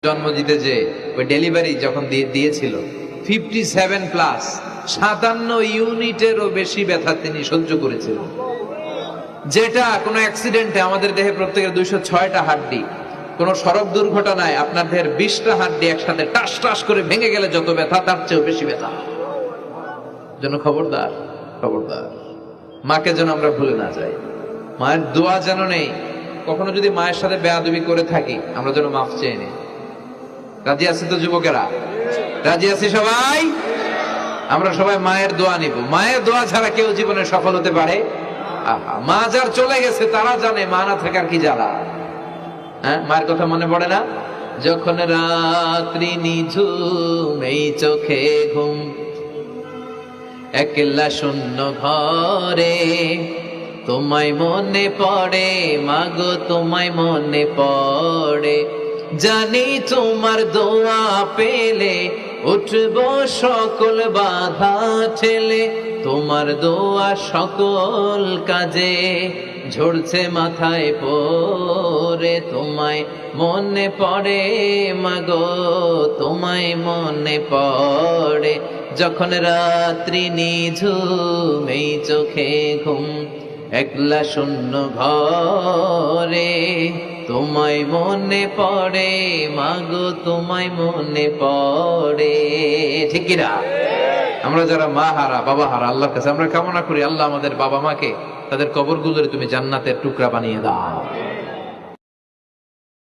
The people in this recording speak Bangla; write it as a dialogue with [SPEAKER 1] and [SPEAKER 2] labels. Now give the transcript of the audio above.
[SPEAKER 1] জন্ম দিতে যে ওই ডেলিভারি যখন দিয়েছিল 57+, 57 ইউনিটেরও বেশি ব্যথা তিনি সহ্য করেছিলেন, যেটা কোনো অ্যাক্সিডেন্টে আমাদের দেহে প্রত্যেকের 206টা হাড্ডি, কোন সড়ক দুর্ঘটনায় আপনার দেহের 20টা হাড্ডি একসাথে টাস টাস করে ভেঙে গেলে যত ব্যথা, তার চেয়েও বেশি ব্যথা। যেন খবরদার খবরদার, মাকে যেন আমরা ভুলে না যাই, মায়ের দোয়া যেন নেই। কখনো যদি মায়ের সাথে বেয়াদবি করে থাকি, আমরা যেন মাফ চেয়ে নিই। রাজি আছি তো যুবকেরা? রাজি আছি সবাই? আমরা সবাই মায়ের দোয়া নিব। মায়ের দোয়া ছাড়া কেউ জীবনে সফল হতে পারে? মা যার চলে গেছে তারা জানে মা না থাকার কি জ্বালা। হ্যাঁ, মায়ের কথা মনে পড়ে না? যখন রাত্রি নিঝুম, এই চোখে ঘুম, একলা শূন্য ঘরে, তোমায় মনে পড়ে মাগো, তোমায় মনে পড়ে। জানি তোমার দোয়া পেলে উঠব সকল বাধা ঠেলে, তোমার দোয়া সকল কাজে ঝরছে মাথায় পড়ে। তোমায় মনে পড়ে মাগো, তোমায় মনে পড়ে। যখন রাত্রি নিঝুম, এই চোখে ঘুম, একলা শূন্য ঘরে, তোমায় মনে পড়ে মাগো, তোমায় মনে পড়ে। ঠিক কিনা? আমরা যারা মা হারা, বাবা হারা, আল্লাহর কাছে আমরা কামনা করি, আল্লাহ আমাদের বাবা মাকে তাদের কবরগুলোরে তুমি জান্নাতের টুকরা বানিয়ে দাও।